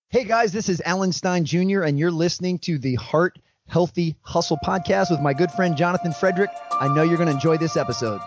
Hey guys, this is Alan Stein Jr., and you're listening to the Heart Healthy Hustle podcast with my good friend Jonathan Frederick. I know you're going to enjoy this episode.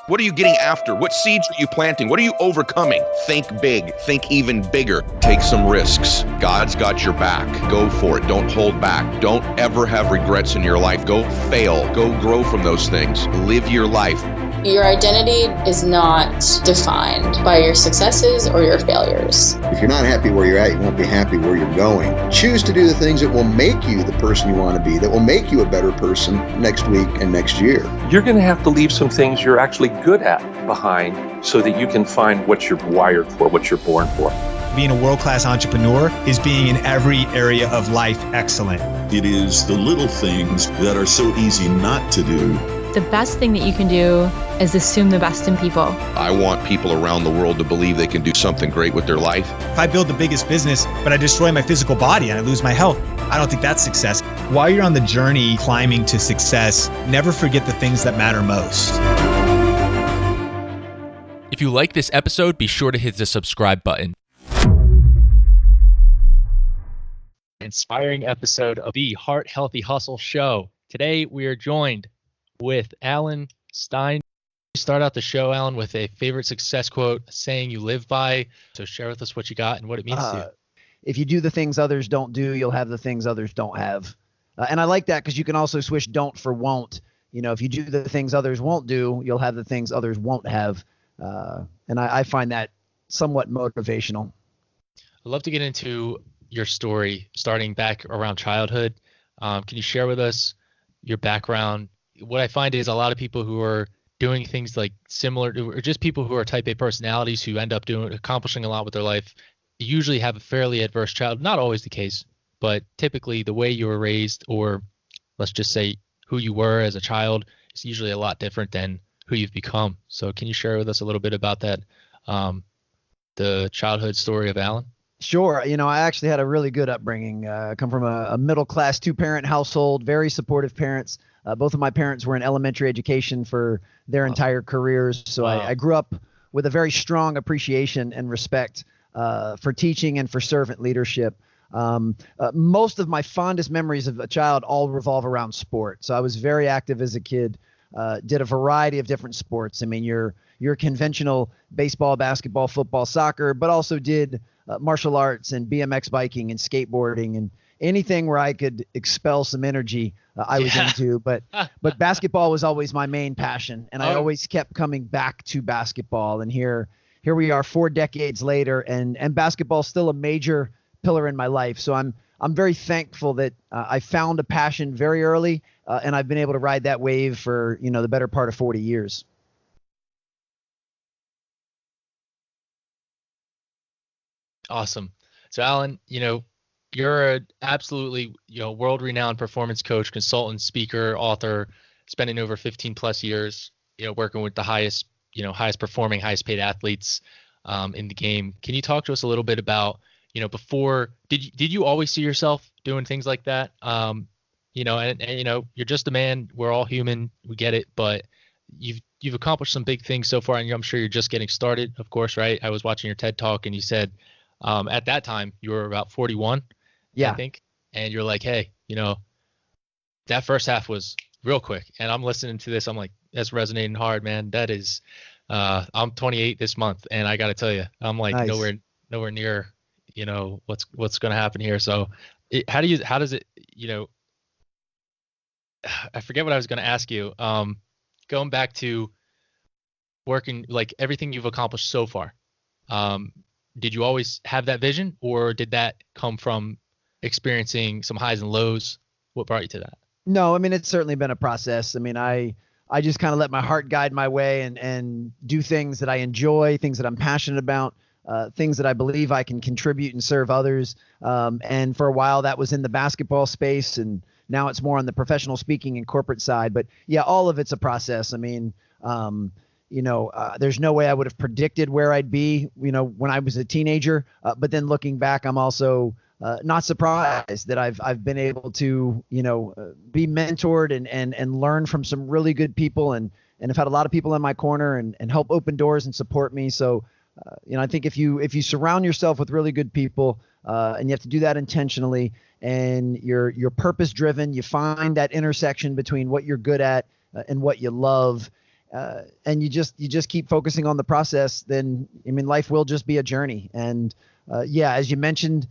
What are you getting after? What seeds are you planting? What are you overcoming? Think big. Think even bigger. Take some risks. God's got your back. Go for it. Don't hold back. Don't ever have regrets in your life. Go fail. Go grow from those things. Live your life. Your identity is not defined by your successes or your failures. If you're not happy where you're at, you won't be happy where you're going. Choose to do the things that will make you the person you want to be, that will make you a better person next week and next year. You're going to have to leave some things you're actually good at behind so that you can find what you're wired for, what you're born for. Being a world-class entrepreneur is being in every area of life excellent. It is the little things that are so easy not to do. The best thing that you can do is assume the best in people. I want people around the world to believe they can do something great with their life. If I build the biggest business, but I destroy my physical body and I lose my health, I don't think that's success. While you're on the journey climbing to success, never forget the things that matter most. If you like this episode, be sure to hit the subscribe button. Inspiring episode of the Heart Healthy Hustle show. Today we are joined with Alan Stein. Start out the show, Alan, with a favorite success quote, a saying you live by. So share with us what you got and what it means to you. If you do the things others don't do, you'll have the things others don't have. And I like that because you can also switch don't for won't. You know, if you do the things others won't do, you'll have the things others won't have. And I find that somewhat motivational. I'd love to get into your story starting back around childhood. Can you share with us your background? What I find is a lot of people who are doing things like similar to, or just people who are type A personalities who end up accomplishing a lot with their life, usually have a fairly adverse childhood. Not always the case, but typically the way you were raised, or let's just say who you were as a child, is usually a lot different than who you've become. So can you share with us a little bit about that, the childhood story of Alan? Sure. You know, I actually had a really good upbringing. I come from a middle-class two-parent household, very supportive parents. Both of my parents were in elementary education for their entire careers. So I grew up with a very strong appreciation and respect for teaching and for servant leadership. Most of my fondest memories of a child all revolve around sport. So I was very active as a kid, did a variety of different sports. I mean, your conventional baseball, basketball, football, soccer, but also did martial arts and BMX biking and skateboarding and anything where I could expel some energy, I was into. But basketball was always my main passion, and I always kept coming back to basketball. And here we are 4 decades later, and basketball is still a major pillar in my life. So I'm very thankful that I found a passion very early, and I've been able to ride that wave for the better part of 40 years. Awesome. So Alan, you're an absolutely, world-renowned performance coach, consultant, speaker, author, spending over 15 plus years, working with the highest performing, highest paid athletes in the game. Can you talk to us a little bit about, before, did you always see yourself doing things like that? And you're just a man. We're all human. We get it. But you've accomplished some big things so far, and I'm sure you're just getting started, of course, right? I was watching your TED Talk, and you said, at that time you were about 41, I think. And you're like, hey, that first half was real quick. And I'm listening to this. I'm like, that's resonating hard, man. That is, I'm 28 this month. And I got to tell you, I'm like nowhere near, what's going to happen here. So how does it, I forget what I was going to ask you. Going back to working, like everything you've accomplished so far, did you always have that vision, or did that come from experiencing some highs and lows? What brought you to that? No, I mean, it's certainly been a process. I mean, I just kind of let my heart guide my way and do things that I enjoy, things that I'm passionate about, things that I believe I can contribute and serve others. And for a while that was in the basketball space, and now it's more on the professional speaking and corporate side. But yeah, all of it's a process. I mean, there's no way I would have predicted where I'd be, when I was a teenager. But then looking back, I'm also not surprised that I've been able to, be mentored and learn from some really good people, and have had a lot of people in my corner and help open doors and support me. So, I think if you surround yourself with really good people, and you have to do that intentionally. And you're purpose driven. You find that intersection between what you're good at and what you love, and you just keep focusing on the process. Then I mean, life will just be a journey. And yeah, as you mentioned,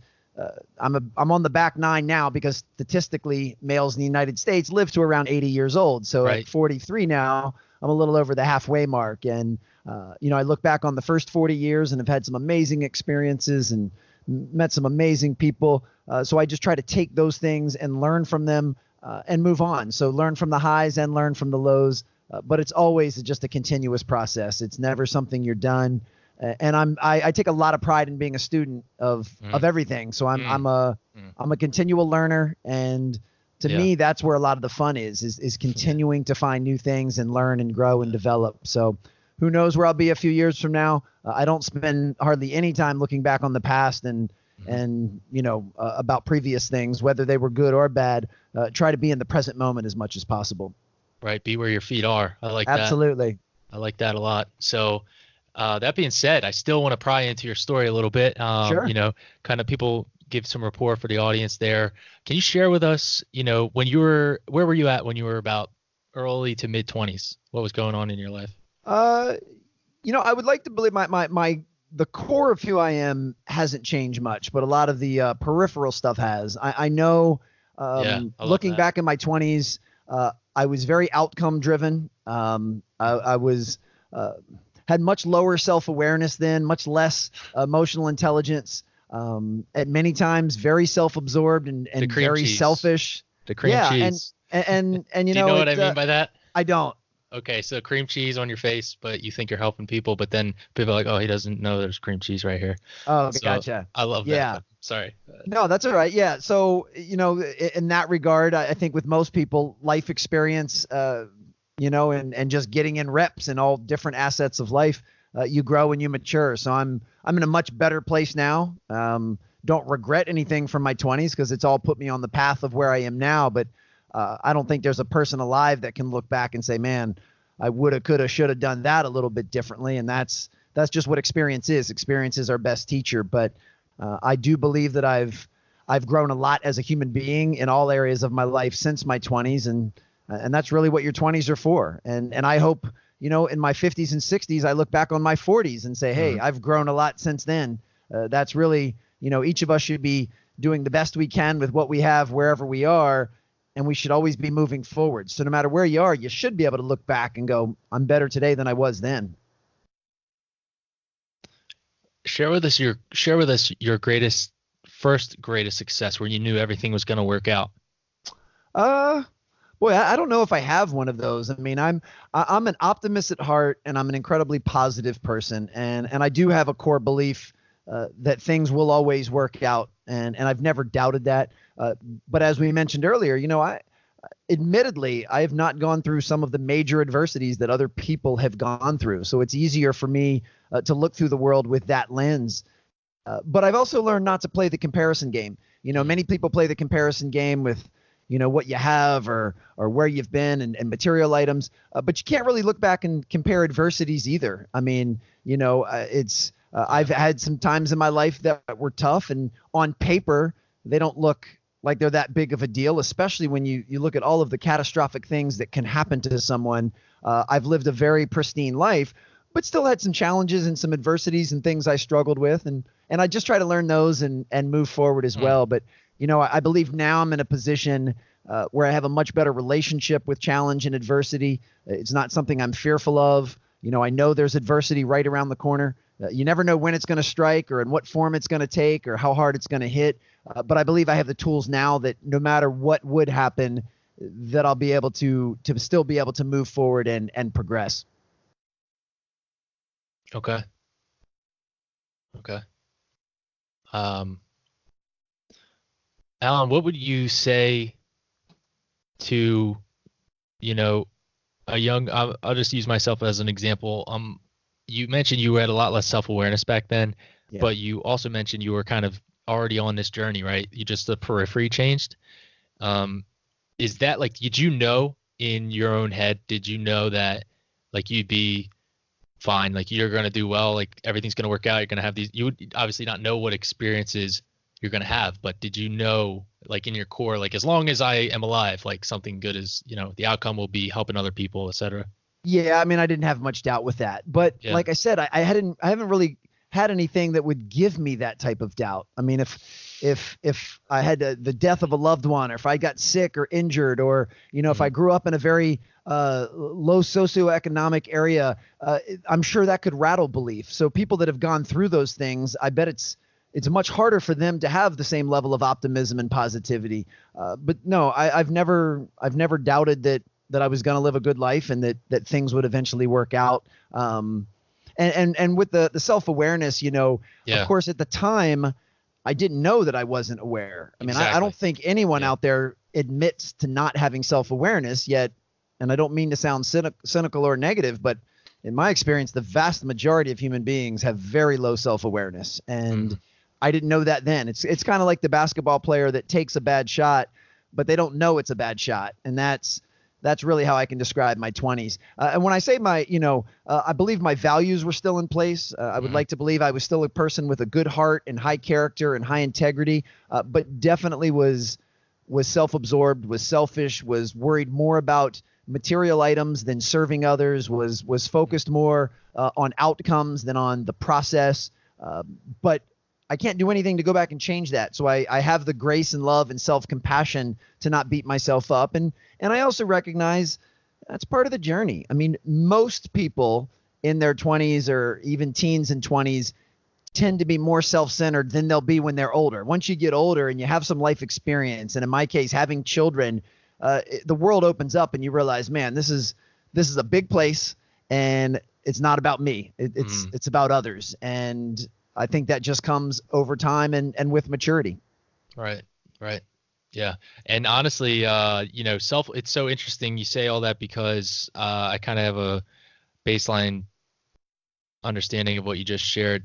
I'm on the back nine now because statistically males in the United States live to around 80 years old. So Right. at 43 now, I'm a little over the halfway mark. And I look back on the first 40 years and have had some amazing experiences and met some amazing people. So I just try to take those things and learn from them and move on. So learn from the highs and learn from the lows. But it's always just a continuous process. It's never something you're done. And I take a lot of pride in being a student of everything. So I'm a continual learner, and to me, that's where a lot of the fun is continuing to find new things and learn and grow and develop. So who knows where I'll be a few years from now? I don't spend hardly any time looking back on the past and about previous things, whether they were good or bad. Try to be in the present moment as much as possible. Right. Be where your feet are. I like that. Absolutely. I like that a lot. So that being said, I still want to pry into your story a little bit. Sure. Kind of people give some rapport for the audience there. Can you share with us, where were you at when you were about early to mid 20s? What was going on in your life? I would like to believe the core of who I am hasn't changed much, but a lot of the peripheral stuff has. I know, looking back in my 20s, I was very outcome driven. I was had much lower self-awareness then, much less emotional intelligence. At many times, very self-absorbed and very selfish. The cream cheese. And Do you know what I mean by that? I don't. Okay, so cream cheese on your face, but you think you're helping people, but then people are like, oh, he doesn't know there's cream cheese right here. Oh, So, gotcha. I love that. Yeah. Sorry. No, that's all right. Yeah. So, in that regard, I think with most people, life experience, and just getting in reps in all different assets of life, you grow and you mature. So I'm in a much better place now. Don't regret anything from my 20s because it's all put me on the path of where I am now. But I don't think there's a person alive that can look back and say, man, I woulda, coulda, shoulda done that a little bit differently. And that's just what experience is. Experience is our best teacher. But I do believe that I've grown a lot as a human being in all areas of my life since my 20s. And that's really what your 20s are for. And I hope, in my 50s and 60s, I look back on my 40s and say, hey, I've grown a lot since then. That's really, each of us should be doing the best we can with what we have wherever we are. And we should always be moving forward. So no matter where you are, you should be able to look back and go, I'm better today than I was then. Share with us your first greatest success where you knew everything was going to work out. Boy, I don't know if I have one of those. I mean, I'm an optimist at heart, and I'm an incredibly positive person. And I do have a core belief that things will always work out. And I've never doubted that. But as we mentioned earlier, admittedly, I have not gone through some of the major adversities that other people have gone through. So it's easier for me to look through the world with that lens. But I've also learned not to play the comparison game. Many people play the comparison game with, what you have or where you've been and material items. But you can't really look back and compare adversities either. I mean, I've had some times in my life that were tough, and on paper, they don't look like they're that big of a deal, especially when you look at all of the catastrophic things that can happen to someone. I've lived a very pristine life, but still had some challenges and some adversities and things I struggled with. And I just try to learn those and move forward as well. But, I believe now I'm in a position where I have a much better relationship with challenge and adversity. It's not something I'm fearful of. I know there's adversity right around the corner. You never know when it's going to strike or in what form it's going to take or how hard it's going to hit. But I believe I have the tools now that no matter what would happen, that I'll be able to still be able to move forward and progress. Okay. Alan, what would you say to, a young, I'll just use myself as an example. You mentioned you had a lot less self-awareness back then, but you also mentioned you were kind of already on this journey, right? The periphery changed. Is that did you know in your own head, did you know that you'd be fine, you're going to do well, everything's going to work out, you're going to have these, you would obviously not know what experiences you're going to have. But did you know, like in your core, like as long as I am alive, like something good is, the outcome will be helping other people, etc. Yeah, I mean, I didn't have much doubt with that, but like I said, I haven't really had anything that would give me that type of doubt. I mean, if I had the death of a loved one, or if I got sick or injured, or if I grew up in a very low socioeconomic area, I'm sure that could rattle belief. So people that have gone through those things, I bet it's much harder for them to have the same level of optimism and positivity. But no, I've never doubted that I was going to live a good life, and that things would eventually work out. And with the self-awareness, of course, at the time, I didn't know that I wasn't aware. I mean, exactly. I don't think anyone out there admits to not having self-awareness yet. And I don't mean to sound cynical or negative, but in my experience, the vast majority of human beings have very low self-awareness. And I didn't know that then. It's kind of like the basketball player that takes a bad shot, but they don't know it's a bad shot. And that's really how I can describe my 20s. And when I say I believe my values were still in place. I would like to believe I was still a person with a good heart and high character and high integrity, but definitely was self-absorbed, was selfish, was worried more about material items than serving others, was focused more on outcomes than on the process. But I can't do anything to go back and change that. So I have the grace and love and self-compassion to not beat myself up. And I also recognize that's part of the journey. I mean, most people in their 20s or even teens and 20s tend to be more self-centered than they'll be when they're older. Once you get older and you have some life experience, and in my case, having children, the world opens up and you realize, man, this is a big place, and it's not about me. It's about others. And I think that just comes over time and with maturity. Right. Yeah. And honestly, it's so interesting you say all that, because I kind of have a baseline understanding of what you just shared.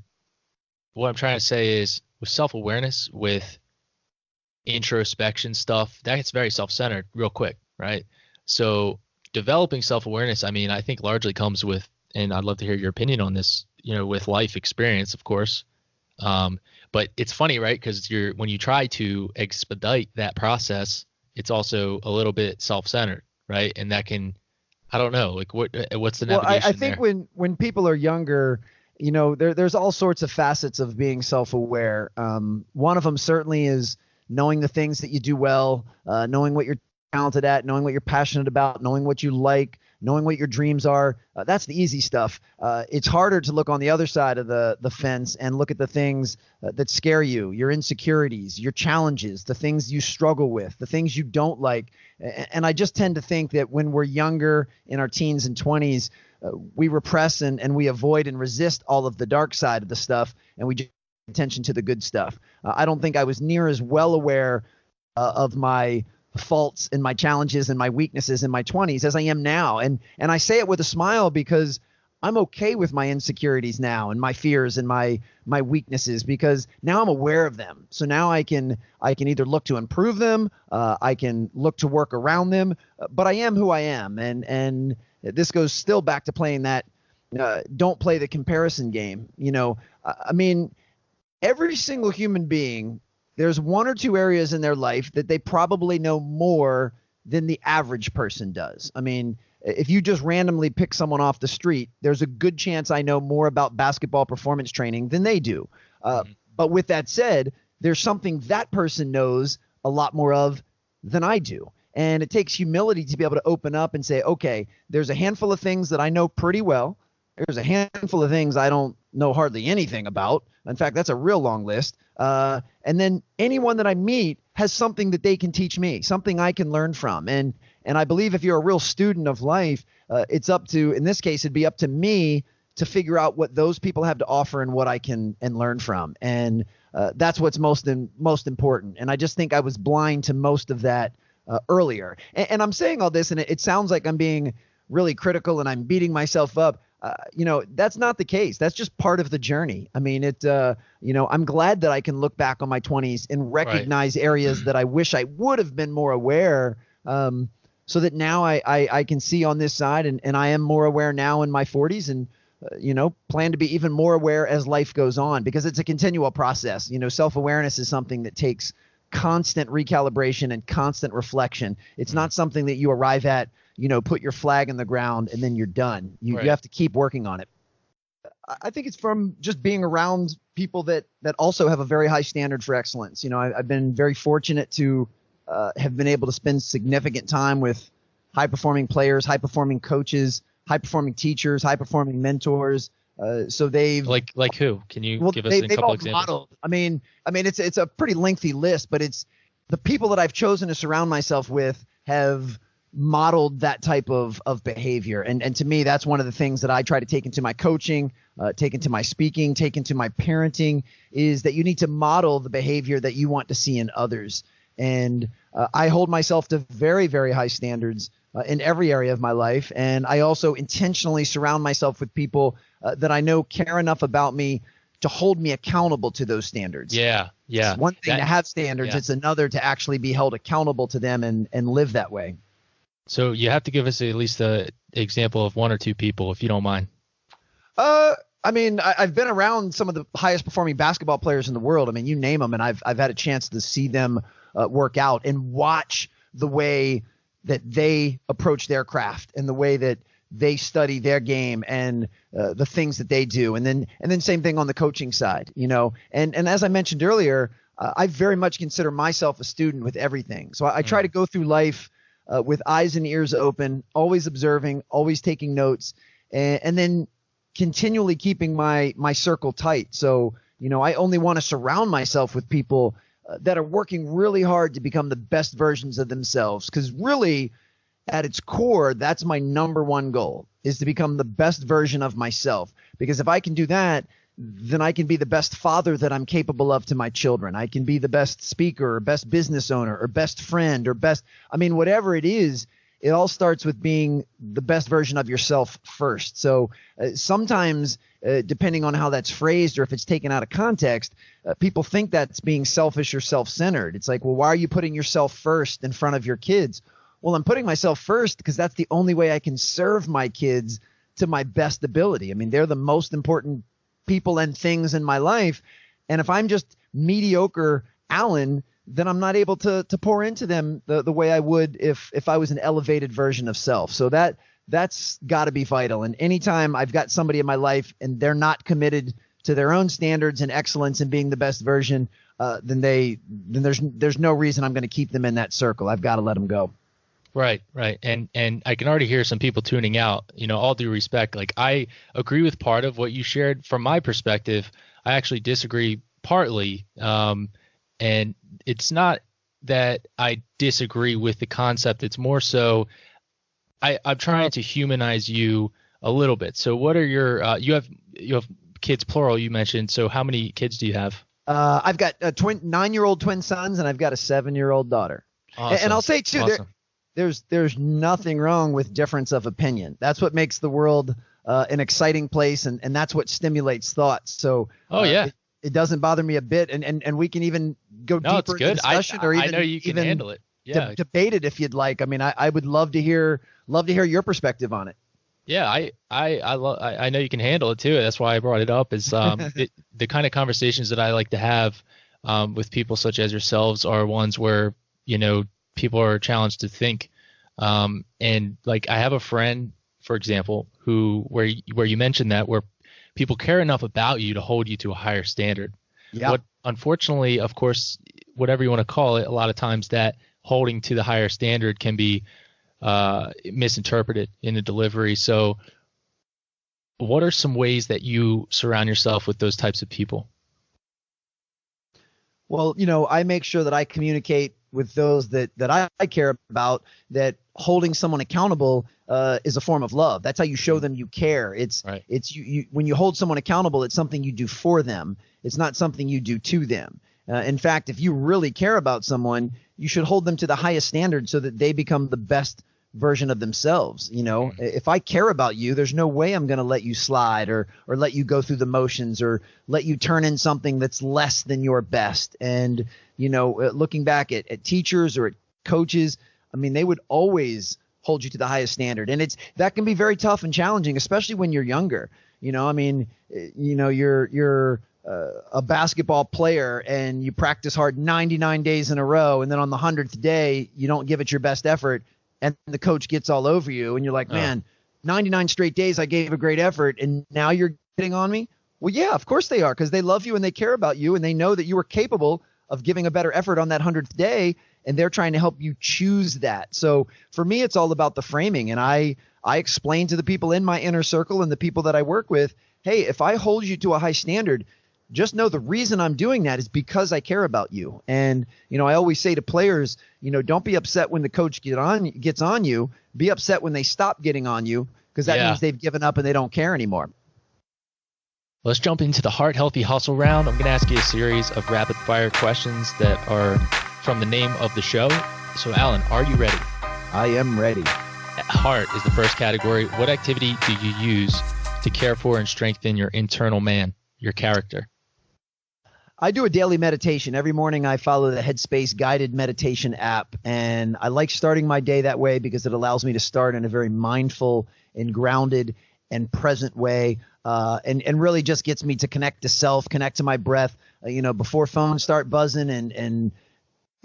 What I'm trying to say is, with self-awareness, with introspection stuff, that gets very self-centered real quick, right? So developing self-awareness, I mean, I think largely comes with, and I'd love to hear your opinion on this, with life experience, of course. But it's funny, right? Because when you try to expedite that process, it's also a little bit self-centered, right? And that can, I don't know, like what's the navigation I think there? when people are younger, there's all sorts of facets of being self-aware. One of them certainly is knowing the things that you do well, knowing what you're talented at, knowing what you're passionate about, knowing what you like, knowing what your dreams are. That's the easy stuff. It's harder to look on the other side of the fence and look at the things that scare you, your insecurities, your challenges, the things you struggle with, the things you don't like. And I just tend to think that when we're younger, in our teens and 20s, we repress and we avoid and resist all of the dark side of the stuff, and we just pay attention to the good stuff. I don't think I was near as well aware of my faults and my challenges and my weaknesses in my 20s as I am now. And I say it with a smile, because I'm okay with my insecurities now and my fears and my weaknesses, because now I'm aware of them. So now I can either look to improve them, I can look to work around them, but I am who I am. And this goes still back to playing that don't play the comparison game. I mean, every single human being, there's one or two areas in their life that they probably know more than the average person does. I mean, if you just randomly pick someone off the street, there's a good chance I know more about basketball performance training than they do. But with that said, there's something that person knows a lot more of than I do. And it takes humility to be able to open up and say, okay, there's a handful of things that I know pretty well. There's a handful of things I don't know hardly anything about. In fact, that's a real long list. And then anyone that I meet has something that they can teach me, something I can learn from. And I believe if you're a real student of life, it's up to, in this case, it'd be up to me to figure out what those people have to offer and what I can learn from. And that's what's most important. And I just think I was blind to most of that earlier. And I'm saying all this, and it sounds like I'm being really critical and I'm beating myself up. That's not the case. That's just part of the journey. I mean, I'm glad that I can look back on my 20s and recognize areas that I wish I would have been more aware, so that now I can see on this side, and I am more aware now in my 40s. And plan to be even more aware as life goes on, because it's a continual process. Self-awareness is something that takes constant recalibration and constant reflection. It's not something that you arrive at, put your flag in the ground and then you're done. You have to keep working on it. I think it's from just being around people that also have a very high standard for excellence. I've been very fortunate to have been able to spend significant time with high-performing players, high-performing coaches, high-performing teachers, high-performing mentors. So they've like who? Can you give us a couple examples? Modeled. I mean, it's a pretty lengthy list, but it's the people that I've chosen to surround myself with have modeled that type of behavior. And to me, that's one of the things that I try to take into my coaching, take into my speaking, take into my parenting, is that you need to model the behavior that you want to see in others. And I hold myself to very, very high standards in every area of my life. And I also intentionally surround myself with people that I know care enough about me to hold me accountable to those standards. Yeah. It's one thing to have standards. It's another to actually be held accountable to them and live that way. So you have to give us at least an example of one or two people, if you don't mind. I've been around some of the highest performing basketball players in the world. I mean, you name them, and I've had a chance to see them work out and watch the way that they approach their craft and the way that they study their game and the things that they do. And then same thing on the coaching side, and as I mentioned earlier, I very much consider myself a student with everything. So I try to go through life with eyes and ears open, always observing, always taking notes, and then continually keeping my circle tight. So, I only want to surround myself with people that are working really hard to become the best versions of themselves. Because really, at its core, that's my number one goal, is to become the best version of myself. Because if I can do that, then I can be the best father that I'm capable of to my children. I can be the best speaker or best business owner or best friend or whatever it is. It all starts with being the best version of yourself first. So sometimes, depending on how that's phrased or if it's taken out of context, people think that's being selfish or self-centered. It's like, well, why are you putting yourself first in front of your kids? Well, I'm putting myself first because that's the only way I can serve my kids to my best ability. I mean, they're the most important people and things in my life. And if I'm just mediocre Alan, then I'm not able to pour into them the way I would if I was an elevated version of self. So that's got to be vital. And anytime I've got somebody in my life and they're not committed to their own standards and excellence and being the best version, then there's no reason I'm going to keep them in that circle. I've got to let them go. Right. And I can already hear some people tuning out, all due respect. Like, I agree with part of what you shared. From my perspective, I actually disagree partly. And it's not that I disagree with the concept. It's more so I'm trying to humanize you a little bit. So what are your you have kids, plural, you mentioned. So how many kids do you have? I've got 9-year-old twin sons, and I've got a 7-year-old daughter. Awesome. And I'll say too, awesome. There's nothing wrong with difference of opinion. That's what makes the world an exciting place, and that's what stimulates thought. So it doesn't bother me a bit, and we can even go deeper into discussion, or even I know you can handle it. Yeah, debate it if you'd like. I mean, I would love to hear your perspective on it. Yeah, I know you can handle it too. That's why I brought it up. Is the kind of conversations that I like to have with people such as yourselves are ones where people are challenged to think. And like, I have a friend, for example, where you mentioned that, where people care enough about you to hold you to a higher standard. Yeah. What, unfortunately, of course, whatever you want to call it, a lot of times that holding to the higher standard can be misinterpreted in the delivery. So what are some ways that you surround yourself with those types of people? Well, I make sure that I communicate with those that I care about, that holding someone accountable is a form of love. That's how you show them you care. It's you when you hold someone accountable, it's something you do for them. It's not something you do to them. In fact, if you really care about someone, you should hold them to the highest standard so that they become the best version of themselves. If I care about you, there's no way I'm going to let you slide or let you go through the motions or let you turn in something that's less than your best. And, looking back at teachers or at coaches, I mean, they would always hold you to the highest standard. And that can be very tough and challenging, especially when you're younger. I mean, you're a basketball player and you practice hard 99 days in a row, and then on the 100th day you don't give it your best effort, and the coach gets all over you, and you're like, man, 99 straight days I gave a great effort, and now you're getting on me? Well, yeah, of course they are, because they love you and they care about you, and they know that you were capable of giving a better effort on that 100th day, and they're trying to help you choose that. So for me, it's all about the framing, and I explain to the people in my inner circle and the people that I work with, hey, if I hold you to a high standard, just know the reason I'm doing that is because I care about you. And, I always say to players, don't be upset when the coach gets on you. Be upset when they stop getting on you, because that means they've given up and they don't care anymore. Let's jump into the Heart Healthy Hustle round. I'm going to ask you a series of rapid fire questions that are from the name of the show. So, Alan, are you ready? I am ready. Heart is the first category. What activity do you use to care for and strengthen your internal man, your character? I do a daily meditation. Every morning I follow the Headspace guided meditation app, and I like starting my day that way because it allows me to start in a very mindful and grounded and present way, and really just gets me to connect to self, connect to my breath, before phones start buzzing and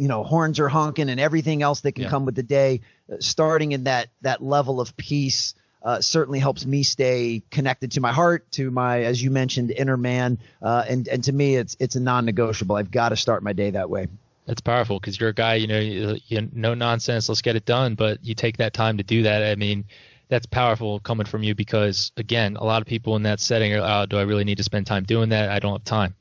horns are honking and everything else that can come with the day. Starting in that level of peace certainly helps me stay connected to my heart, to my, as you mentioned, inner man. And to me, it's a non-negotiable. I've got to start my day that way. That's powerful, because you're a guy, no nonsense, let's get it done. But you take that time to do that. I mean, that's powerful coming from you, because, again, a lot of people in that setting are, do I really need to spend time doing that? I don't have time.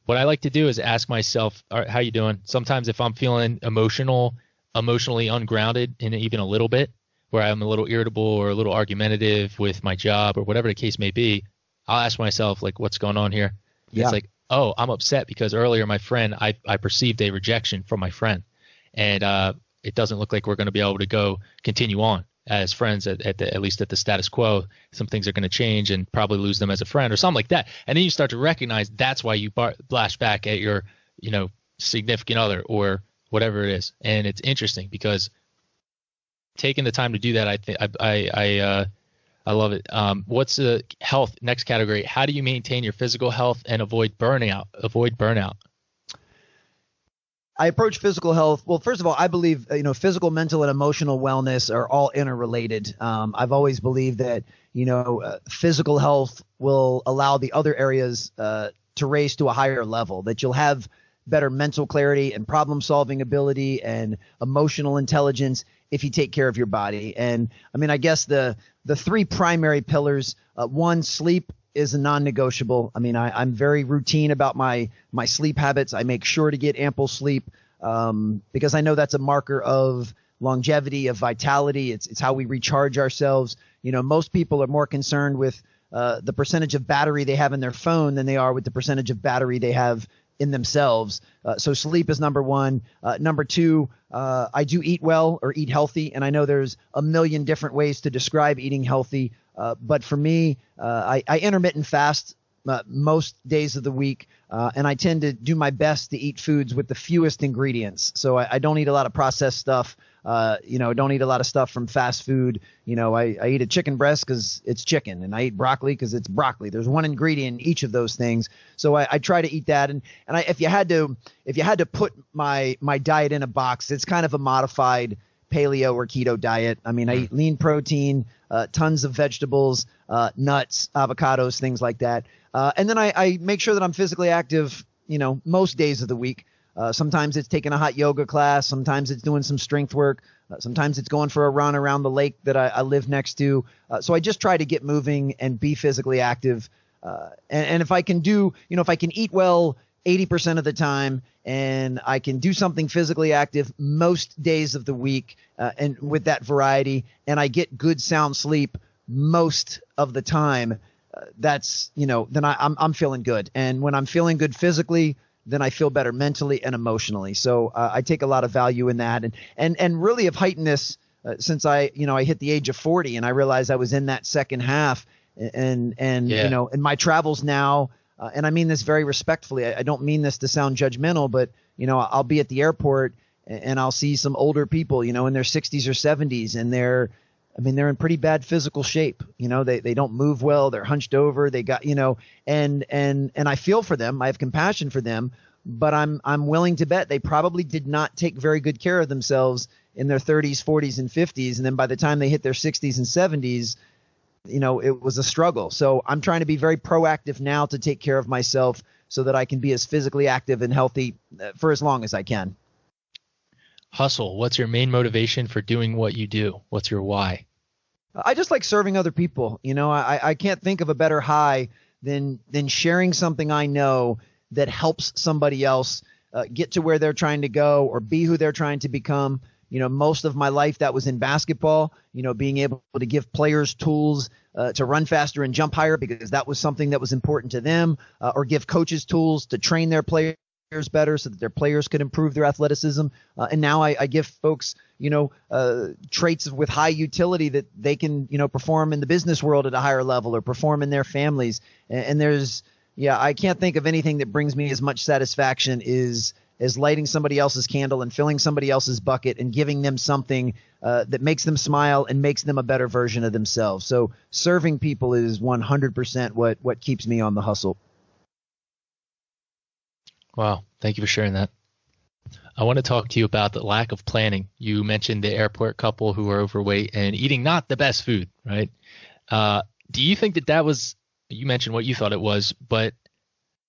What I like to do is ask myself, all right, how you doing? Sometimes if I'm feeling emotionally ungrounded in even a little bit, where I'm a little irritable or a little argumentative with my job or whatever the case may be, I'll ask myself, like, what's going on here? Yeah. It's like, oh, I'm upset because earlier my friend, I perceived a rejection from my friend, and it doesn't look like we're going to be able to continue on as friends at least at the status quo. Some things are going to change and probably lose them as a friend or something like that. And then you start to recognize that's why you blast back at your, significant other or whatever it is. And it's interesting because taking the time to do that, I love it. What's the health next category? How do you maintain your physical health and avoid burnout? I approach physical health. Well, first of all, I believe, physical, mental, and emotional wellness are all interrelated. I've always believed that, physical health will allow the other areas to raise to a higher level, that you'll have better mental clarity and problem solving ability and emotional intelligence if you take care of your body. And I mean, I guess the three primary pillars, one, sleep is a non-negotiable. I mean, I'm very routine about my sleep habits. I make sure to get ample sleep because I know that's a marker of longevity, of vitality. It's how we recharge ourselves. Most people are more concerned with the percentage of battery they have in their phone than they are with the percentage of battery they have in themselves. So sleep is number one. Number two, I do eat well or eat healthy. And I know there's a million different ways to describe eating healthy. But for me, I intermittent fast most days of the week. And I tend to do my best to eat foods with the fewest ingredients. So I don't eat a lot of processed stuff. Don't eat a lot of stuff from fast food. I eat a chicken breast because it's chicken, and I eat broccoli because it's broccoli. There's one ingredient in each of those things. So I try to eat that. And if you had to put my diet in a box, it's kind of a modified paleo or keto diet. I mean, I eat lean protein, tons of vegetables, nuts, avocados, things like that. And then I make sure that I'm physically active, most days of the week. Sometimes it's taking a hot yoga class. Sometimes it's doing some strength work. Sometimes it's going for a run around the lake that I live next to. So I just try to get moving and be physically active. And if I can if I can eat well 80% of the time and I can do something physically active most days of the week, and with that variety, and I get good sound sleep most of the time, that's, then I'm feeling good. And when I'm feeling good physically, then I feel better mentally and emotionally. So I take a lot of value in that, and really have heightened this since I hit the age of 40, and I realized I was in that second half, and in my travels now, and I mean this very respectfully. I don't mean this to sound judgmental, but I'll be at the airport and I'll see some older people, in their 60s or 70s, and they're I mean, they're in pretty bad physical shape. They don't move well. They're hunched over. They got, and I feel for them. I have compassion for them, but I'm willing to bet they probably did not take very good care of themselves in their 30s, 40s, and 50s. And then by the time they hit their 60s and 70s, it was a struggle. So I'm trying to be very proactive now to take care of myself so that I can be as physically active and healthy for as long as I can. Hustle. What's your main motivation for doing what you do? What's your why? I just like serving other people. I can't think of a better high than sharing something I know that helps somebody else get to where they're trying to go or be who they're trying to become. Most of my life that was in basketball, being able to give players tools to run faster and jump higher because that was something that was important to them, or give coaches tools to train their players better so that their players could improve their athleticism. And now I give folks, traits with high utility that they can, perform in the business world at a higher level or perform in their families. And I can't think of anything that brings me as much satisfaction as lighting somebody else's candle and filling somebody else's bucket and giving them something that makes them smile and makes them a better version of themselves. So serving people is 100% what keeps me on the hustle. Wow. Thank you for sharing that. I want to talk to you about the lack of planning. You mentioned the airport couple who are overweight and eating not the best food, right? Do you think that was, you mentioned what you thought it was, but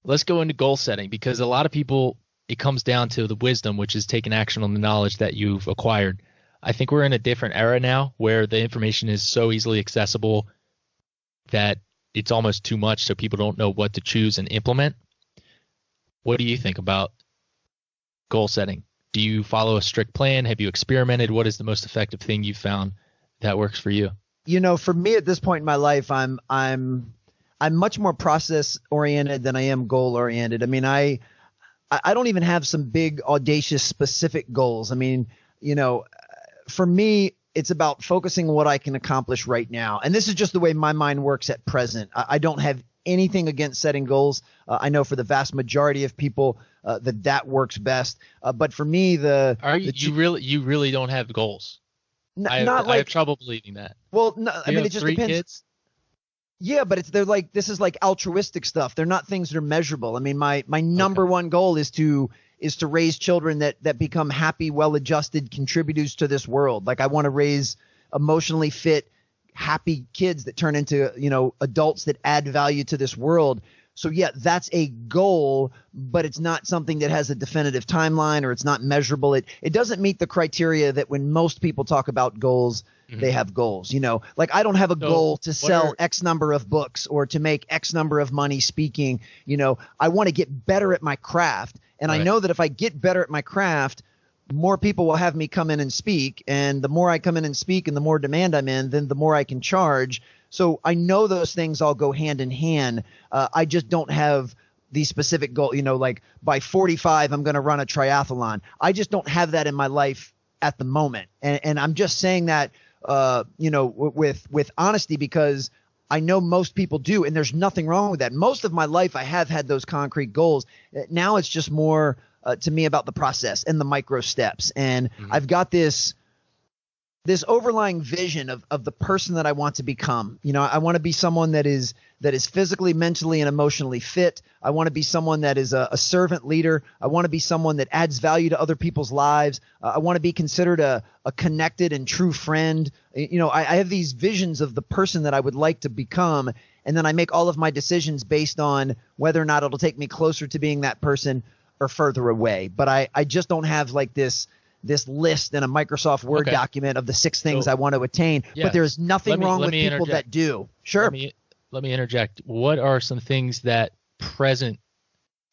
let's go into goal setting, because a lot of people, it comes down to the wisdom, which is taking action on the knowledge that you've acquired. I think we're in a different era now where the information is so easily accessible that it's almost too much, so people don't know what to choose and implement. What do you think about goal setting? Do you follow a strict plan? Have you experimented? What is the most effective thing you've found that works for you? For me at this point in my life, I'm much more process oriented than I am goal oriented. I mean, I don't even have some big, audacious, specific goals. I mean, for me, it's about focusing on what I can accomplish right now. And this is just the way my mind works at present. I don't have anything against setting goals. I know for the vast majority of people that works best. But for me, you really don't have goals? I have trouble believing that. Well, no, I mean, it just 3 depends. Kids? Yeah, but this is like altruistic stuff. They're not things that are measurable. I mean, my number one goal is to raise children that become happy, well-adjusted contributors to this world. Like I want to raise emotionally fit, happy kids that turn into, adults that add value to this world. So yeah, that's a goal, but it's not something that has a definitive timeline or it's not measurable. It doesn't meet the criteria that when most people talk about goals, they have goals. Like I don't have a goal to sell X number of books or to make X number of money speaking. I want to get better at my craft. And I know that if I get better at my craft, more people will have me come in and speak. And the more I come in and speak and the more demand I'm in, then the more I can charge. So I know those things all go hand in hand. I just don't have the specific goal, like by 45, I'm going to run a triathlon. I just don't have that in my life at the moment. And I'm just saying that, with honesty, because I know most people do, and there's nothing wrong with that. Most of my life, I have had those concrete goals. Now it's just more to me about the process and the micro steps. And I've got this overlying vision of the person that I want to become. I want to be someone that is physically, mentally, and emotionally fit. I want to be someone that is a servant leader. I want to be someone that adds value to other people's lives. I want to be considered a connected and true friend. I have these visions of the person that I would like to become, and then I make all of my decisions based on whether or not it'll take me closer to being that person or further away. But I just don't have like this list in a Microsoft Word document of the 6 things I want to attain. Yeah. But there's nothing wrong with people that do. Sure. Let me interject. What are some things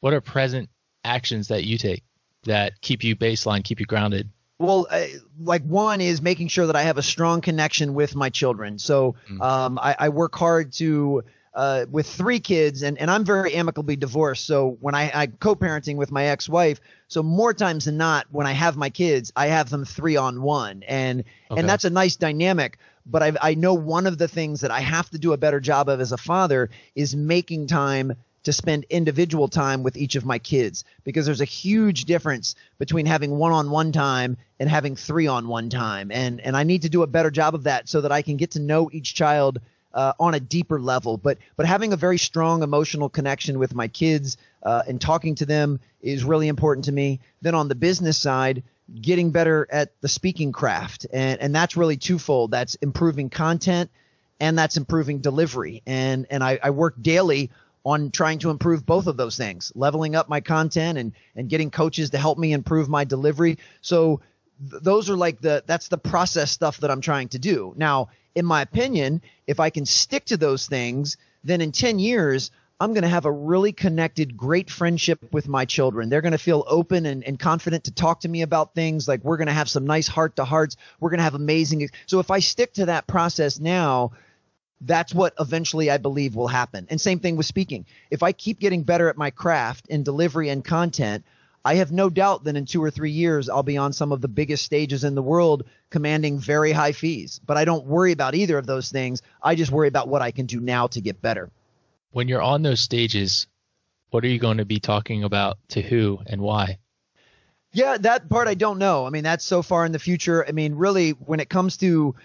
what are present actions that you take that keep you baseline, keep you grounded? Well, like one is making sure that I have a strong connection with my children. So I work hard to with 3 kids, and I'm very amicably divorced. So when I co-parenting with my ex-wife, so more times than not, when I have my kids, I have them 3-on-1, and that's a nice dynamic. But I know one of the things that I have to do a better job of as a father is making time to spend individual time with each of my kids, because there's a huge difference between having one-on-one time and having three-on-one time. And I need to do a better job of that so that I can get to know each child on a deeper level. But having a very strong emotional connection with my kids and talking to them is really important to me. Then on the business side, getting better at the speaking craft. And that's really twofold. That's improving content and that's improving delivery. And I work daily on trying to improve both of those things, leveling up my content and getting coaches to help me improve my delivery. So those are like that's the process stuff that I'm trying to do. Now, in my opinion, if I can stick to those things, then in 10 years, I'm going to have a really connected, great friendship with my children. They're going to feel open and confident to talk to me about things. Like, we're going to have some nice heart-to-hearts. We're going to have amazing. So if I stick to that process now, that's what eventually I believe will happen. And same thing with speaking. If I keep getting better at my craft in delivery and content, I have no doubt that in 2 or 3 years, I'll be on some of the biggest stages in the world commanding very high fees. But I don't worry about either of those things. I just worry about what I can do now to get better. When you're on those stages, what are you going to be talking about, to who and why? Yeah, that part I don't know. I mean, that's so far in the future. I mean, really, when it comes to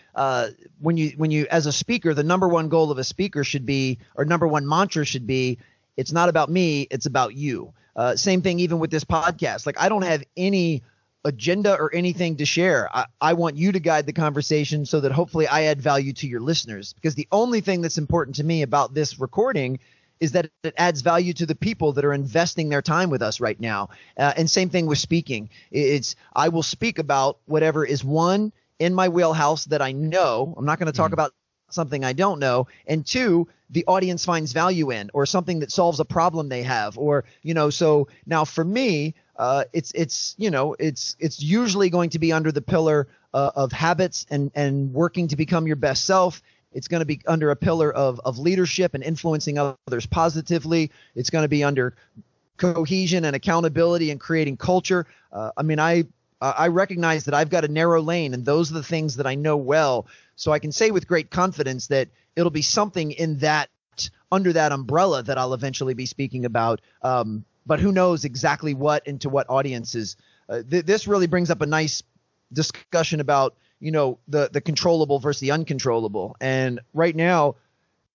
when you as a speaker, the number one goal of a speaker should be, or number one mantra should be, it's not about me, it's about you. Same thing even with this podcast. Like, I don't have any agenda or anything to share. I want you to guide the conversation so that hopefully I add value to your listeners, because the only thing that's important to me about this recording is that it adds value to the people that are investing their time with us right now. And same thing with speaking. I will speak about whatever is, one, in my wheelhouse that I know. I'm not going to talk about something I don't know. And two, the audience finds value in, or something that solves a problem they have, or, so now for me, it's usually going to be under the pillar of habits and working to become your best self. It's going to be under a pillar of leadership and influencing others positively. It's going to be under cohesion and accountability and creating culture. I recognize that I've got a narrow lane, and those are the things that I know well. So I can say with great confidence that it'll be something in that, under that umbrella, that I'll eventually be speaking about. But who knows exactly what and to what audiences. This really brings up a nice discussion about, the controllable versus the uncontrollable. And right now,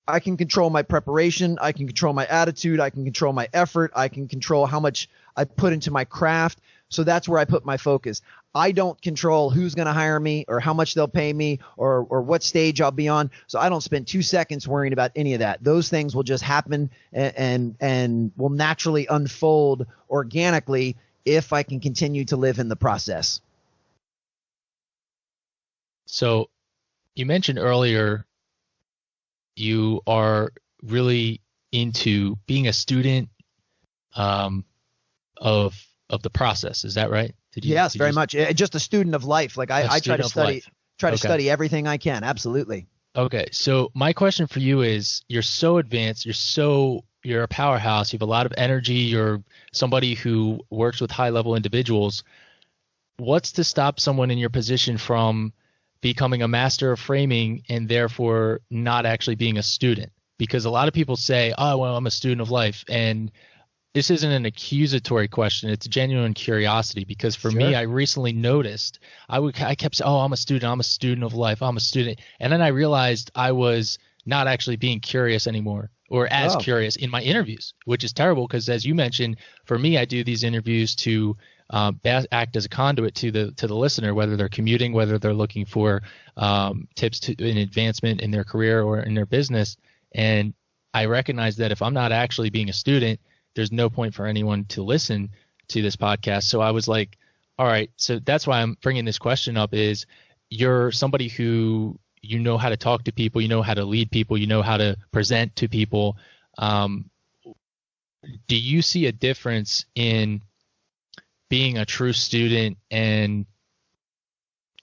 I can control my preparation. I can control my attitude. I can control my effort. I can control how much I put into my craft. So that's where I put my focus. I don't control who's going to hire me or how much they'll pay me or what stage I'll be on. So I don't spend 2 seconds worrying about any of that. Those things will just happen and will naturally unfold organically if I can continue to live in the process. So you mentioned earlier you are really into being a student of the process. Is that right? Yes, very much. Just a student of life. Like I try to study everything I can. Absolutely. Okay. So my question for you is, you're so advanced, you're a powerhouse, you have a lot of energy, you're somebody who works with high level individuals. What's to stop someone in your position from becoming a master of framing and therefore not actually being a student? Because a lot of people say, oh, well, I'm a student of life. And this isn't an accusatory question. It's genuine curiosity, because for me, I recently noticed I kept saying, oh, I'm a student of life. I'm a student. And then I realized I was not actually being curious anymore, or as curious in my interviews, which is terrible, because as you mentioned, for me, I do these interviews to act as a conduit to the listener, whether they're commuting, whether they're looking for tips in advancement in their career or in their business. And I recognize that if I'm not actually being a student, there's no point for anyone to listen to this podcast. So I was like, all right, so that's why I'm bringing this question up, is you're somebody who, how to talk to people, how to lead people, how to present to people. Do you see a difference in being a true student and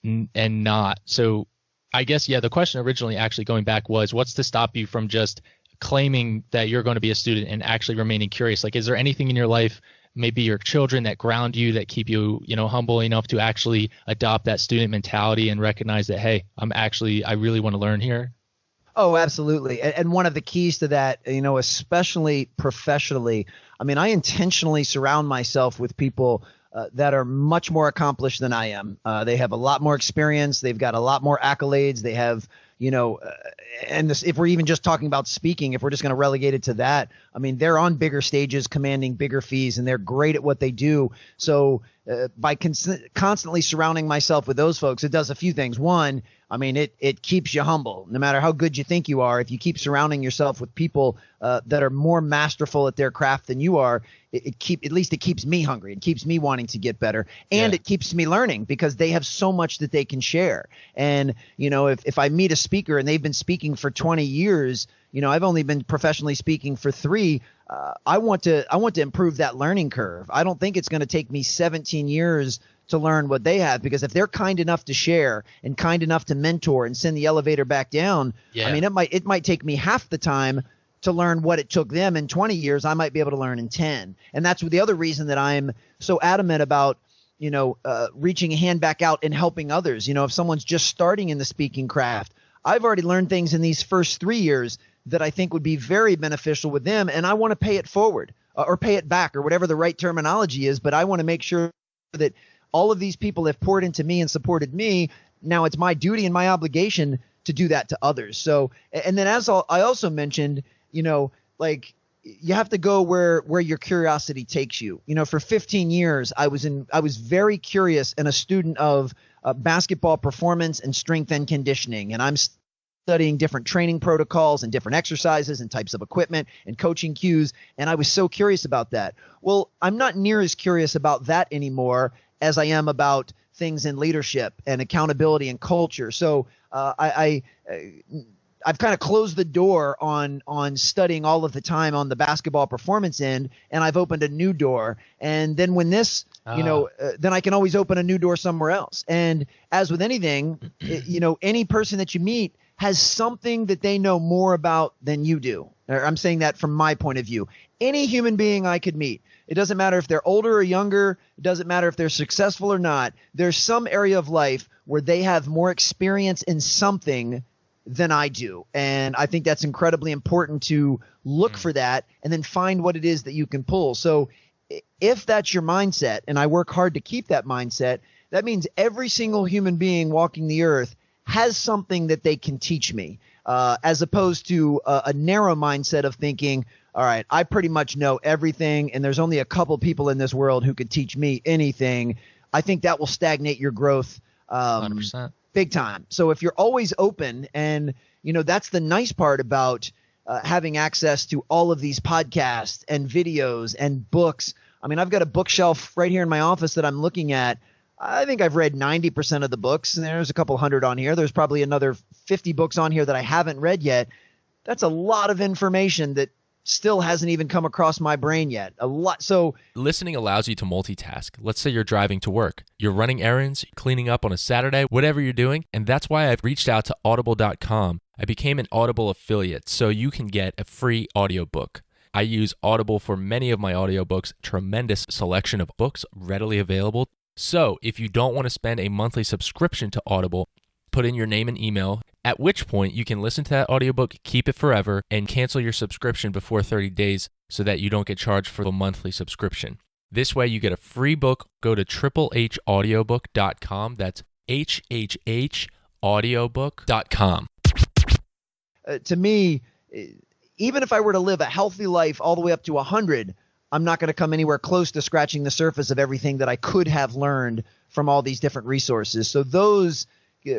not? So I guess, the question originally actually going back was, what's to stop you from just claiming that you're going to be a student and actually remaining curious? Like, is there anything in your life, maybe your children, that ground you, that keep you, humble enough to actually adopt that student mentality and recognize that, hey, I really want to learn here? Oh, absolutely. And one of the keys to that, especially professionally, I mean, I intentionally surround myself with people that are much more accomplished than I am. They have a lot more experience. They've got a lot more accolades. They have, and if we're even just talking about speaking, if we're just going to relegate it to that, I mean, they're on bigger stages, commanding bigger fees, and they're great at what they do. So by constantly surrounding myself with those folks, it does a few things. One, I mean, it keeps you humble. No matter how good you think you are, if you keep surrounding yourself with people that are more masterful at their craft than you are, it keeps me hungry. It keeps me wanting to get better, and it keeps me learning because they have so much that they can share. And if I meet a speaker and they've been speaking for 20 years, I've only been professionally speaking for 3. I want to improve that learning curve. I don't think it's going to take me 17 years to learn what they have, because if they're kind enough to share and kind enough to mentor and send the elevator back down, I mean, it might take me half the time to learn what it took them in 20 years. I might be able to learn in 10. And that's the other reason that I'm so adamant about, reaching a hand back out and helping others. If someone's just starting in the speaking craft, I've already learned things in these first 3 years that I think would be very beneficial with them. And I want to pay it forward or pay it back, or whatever the right terminology is. But I want to make sure that all of these people have poured into me and supported me. Now it's my duty and my obligation to do that to others. So, and then I also mentioned, like, you have to go where your curiosity takes you. For 15 years, I was very curious and a student of basketball performance and strength and conditioning. And I'm studying different training protocols and different exercises and types of equipment and coaching cues. And I was so curious about that. Well, I'm not near as curious about that anymore as I am about things in leadership and accountability and culture. So I've kind of closed the door on studying all of the time on the basketball performance end, and I've opened a new door. And then when this, then I can always open a new door somewhere else. And as with anything, any person that you meet has something that they know more about than you do. I'm saying that from my point of view. Any human being I could meet, it doesn't matter if they're older or younger, it doesn't matter if they're successful or not, there's some area of life where they have more experience in something than I do. And I think that's incredibly important to look for that and then find what it is that you can pull. So if that's your mindset, and I work hard to keep that mindset, that means every single human being walking the earth has something that they can teach me, as opposed to a narrow mindset of thinking, all right, I pretty much know everything, and there's only a couple people in this world who could teach me anything. I think that will stagnate your growth 100%. Big time. So if you're always open, and that's the nice part about having access to all of these podcasts and videos and books. I mean, I've got a bookshelf right here in my office that I'm looking at. I think I've read 90% of the books, and there's a couple hundred on here. There's probably another 50 books on here that I haven't read yet. That's a lot of information that still hasn't even come across my brain yet. A lot. So listening allows you to multitask. Let's say you're driving to work, you're running errands, cleaning up on a Saturday, whatever you're doing. And that's why I've reached out to audible.com. I became an Audible affiliate so you can get a free audiobook. I use Audible for many of my audiobooks, tremendous selection of books readily available. So if you don't want to spend a monthly subscription to Audible, put in your name and email, at which point you can listen to that audiobook, keep it forever, and cancel your subscription before 30 days so that you don't get charged for the monthly subscription. This way you get a free book. Go to triplehaudiobook.com. That's HHHaudiobook.com. To me, even if I were to live a healthy life all the way up to 100, I'm not going to come anywhere close to scratching the surface of everything that I could have learned from all these different resources. So those,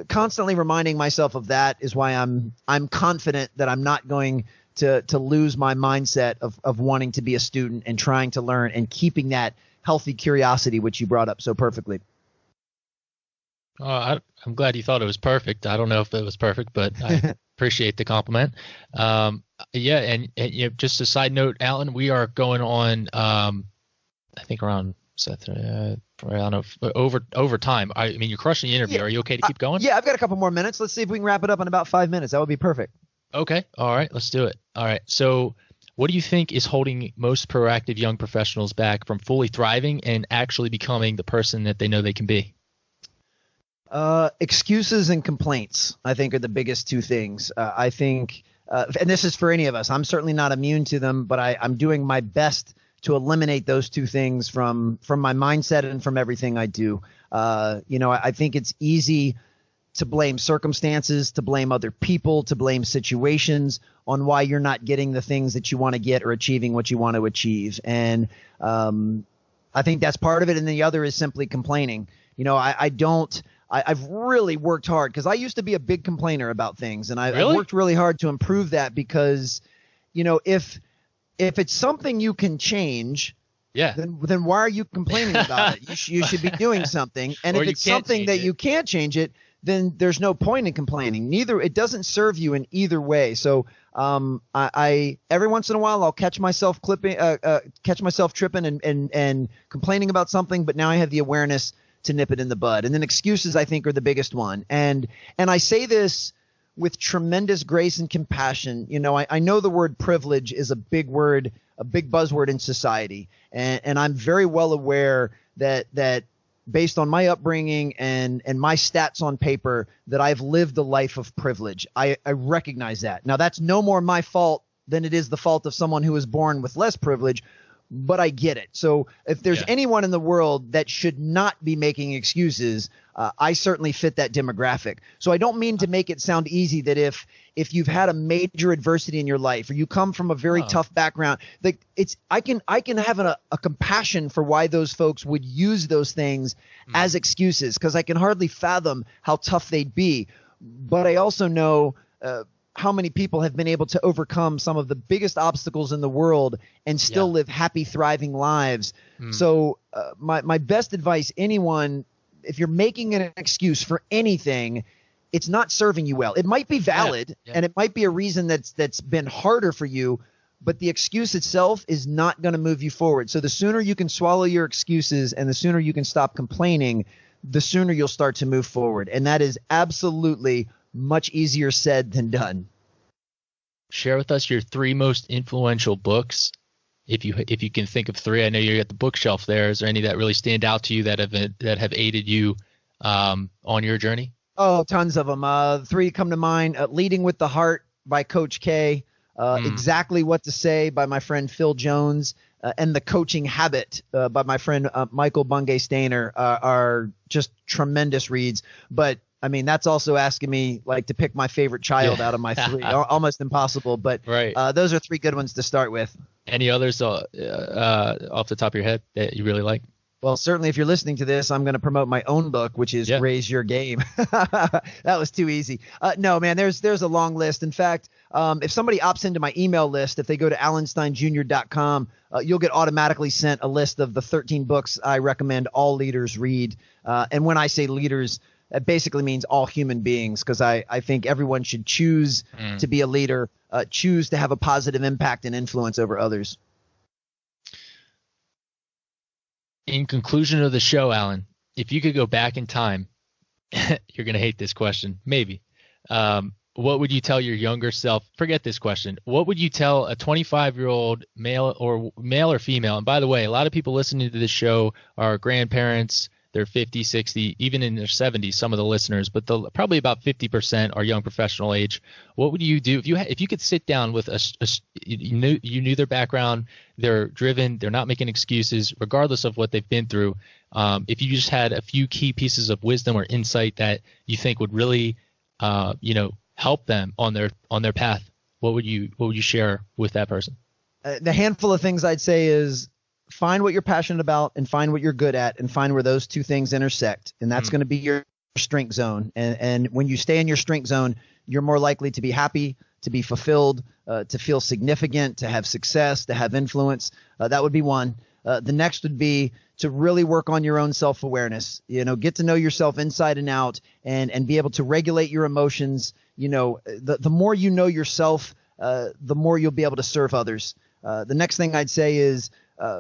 constantly reminding myself of that is why I'm confident that I'm not going to lose my mindset of wanting to be a student and trying to learn and keeping that healthy curiosity, which you brought up so perfectly. I'm glad you thought it was perfect. I don't know if it was perfect, but I appreciate the compliment. And just a side note, Alan, we are going on, I think around I don't know, over time. I mean, you're crushing the interview. Yeah. Are you okay to keep going? Yeah, I've got a couple more minutes. Let's see if we can wrap it up in about 5 minutes. That would be perfect. Okay. All right. Let's do it. All right. So what do you think is holding most proactive young professionals back from fully thriving and actually becoming the person that they know they can be? Excuses and complaints, I think, are the biggest two things. I think, and this is for any of us, I'm certainly not immune to them, but I'm doing my best to eliminate those two things from my mindset and from everything I do. I think it's easy to blame circumstances, to blame other people, to blame situations on why you're not getting the things that you want to get or achieving what you want to achieve. And I think that's part of it. And the other is simply complaining. I've really worked hard because I used to be a big complainer about things, and I've worked really hard to improve that because, if it's something you can change, then why are you complaining about it? You should be doing something. And if it's something that you can't change it, then there's no point in complaining. It doesn't serve you in either way. So I every once in a while I'll catch myself tripping and complaining about something, but now I have the awareness to nip it in the bud. And then excuses, I think, are the biggest one. And I say this with tremendous grace and compassion. I know the word privilege is a big word, a big buzzword in society. And I'm very well aware that based on my upbringing and my stats on paper, that I've lived a life of privilege. I recognize that. Now, that's no more my fault than it is the fault of someone who was born with less privilege, but I get it. So if there's anyone in the world that should not be making excuses, I certainly fit that demographic. So I don't mean to make it sound easy that if you've had a major adversity in your life or you come from a very tough background, like I can have a compassion for why those folks would use those things as excuses, because I can hardly fathom how tough they'd be. But I also know how many people have been able to overcome some of the biggest obstacles in the world and still live happy, thriving lives. So my best advice, anyone, if you're making an excuse for anything, it's not serving you well. It might be valid and it might be a reason that's been harder for you, but the excuse itself is not going to move you forward. So the sooner you can swallow your excuses and the sooner you can stop complaining, the sooner you'll start to move forward. And that is absolutely much easier said than done. Share with us your 3 most influential books, if you can think of 3. I know you're at the bookshelf there. Is there any that really stand out to you that have aided you on your journey? Oh, tons of them. 3 come to mind. Leading with the Heart by Coach K. Exactly What to Say by my friend Phil Jones. And The Coaching Habit by my friend Michael Bungay Stainer are just tremendous reads. But I mean, that's also asking me to pick my favorite child out of my 3. Almost impossible, but those are 3 good ones to start with. Any others off the top of your head that you really like? Well, certainly if you're listening to this, I'm going to promote my own book, which is Raise Your Game. That was too easy. No, man, there's a long list. In fact, if somebody opts into my email list, if they go to alansteinjr.com, you'll get automatically sent a list of the 13 books I recommend all leaders read. And when I say leaders, that basically means all human beings, because I think everyone should choose to be a leader, choose to have a positive impact and influence over others. In conclusion of the show, Alan, if you could go back in time, you're going to hate this question, maybe. What would you tell your younger self? Forget this question. What would you tell a 25-year-old male or female? And by the way, a lot of people listening to this show are grandparents. They're 50, 60, even in their 70s, some of the listeners, but probably about 50% are young professional age. What would you do if you could sit down with you knew their background, they're driven, they're not making excuses, regardless of what they've been through. If you just had a few key pieces of wisdom or insight that you think would really, help them on their path, what would you share with that person? The handful of things I'd say is, find what you're passionate about and find what you're good at and find where those two things intersect. And that's going to be your strength zone. And when you stay in your strength zone, you're more likely to be happy, to be fulfilled, to feel significant, to have success, to have influence. That would be one. The next would be to really work on your own self-awareness, get to know yourself inside and out and be able to regulate your emotions. The more you know yourself, the more you'll be able to serve others. The next thing I'd say is,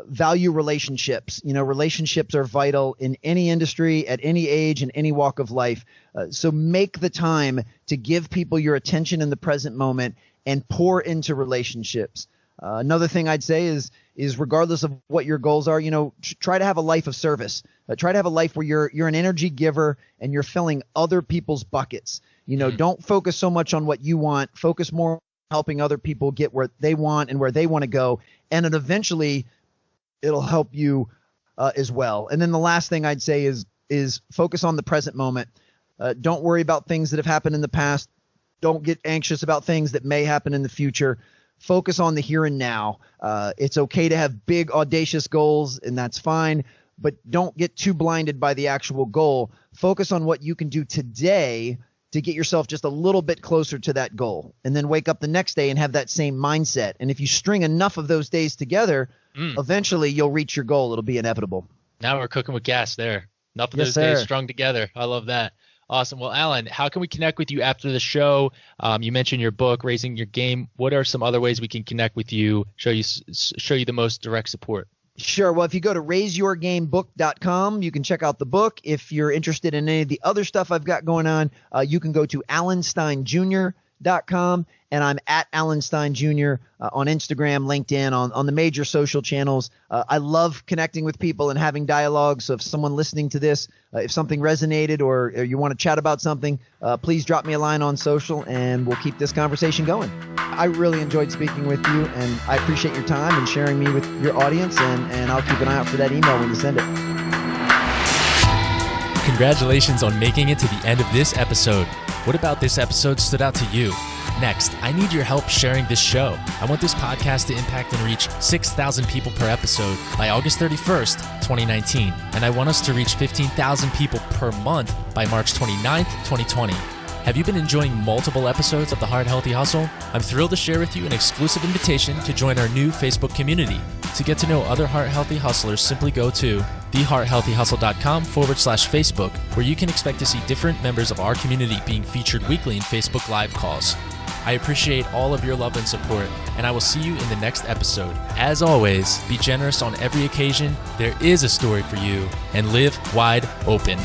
value relationships. Relationships are vital in any industry, at any age, in any walk of life. So make the time to give people your attention in the present moment and pour into relationships. Another thing I'd say is regardless of what your goals are, try to have a life of service. Try to have a life where you're an energy giver and you're filling other people's buckets. Don't focus so much on what you want. Focus more on helping other people get where they want and where they want to go. And then eventually it'll help you as well. And then the last thing I'd say is focus on the present moment. Don't worry about things that have happened in the past. Don't get anxious about things that may happen in the future. Focus on the here and now. It's okay to have big, audacious goals, and that's fine, but don't get too blinded by the actual goal. Focus on what you can do today to get yourself just a little bit closer to that goal, and then wake up the next day and have that same mindset. And if you string enough of those days together, eventually you'll reach your goal. It'll be inevitable. Now we're cooking with gas there. Enough of those days strung together. I love that. Awesome. Well, Alan, how can we connect with you after the show? You mentioned your book, Raising Your Game. What are some other ways we can connect with you, show you the most direct support? Sure. Well, if you go to raiseyourgamebook.com, you can check out the book. If you're interested in any of the other stuff I've got going on, you can go to alansteinjr.com, and I'm at Alan Stein Jr. On Instagram, LinkedIn, on the major social channels. I love connecting with people and having dialogue. So if someone listening to this, if something resonated or you want to chat about something, please drop me a line on social and we'll keep this conversation going. I really enjoyed speaking with you, and I appreciate your time and sharing me with your audience, and I'll keep an eye out for that email when you send it. Congratulations on making it to the end of this episode. What about this episode stood out to you? Next, I need your help sharing this show. I want this podcast to impact and reach 6,000 people per episode by August 31st, 2019. And I want us to reach 15,000 people per month by March 29th, 2020. Have you been enjoying multiple episodes of The Heart Healthy Hustle? I'm thrilled to share with you an exclusive invitation to join our new Facebook community. To get to know other Heart Healthy Hustlers, simply go to thehearthealthyhustle.com/Facebook, where you can expect to see different members of our community being featured weekly in Facebook Live calls. I appreciate all of your love and support, and I will see you in the next episode. As always, be generous on every occasion, there is a story for you, and live wide open.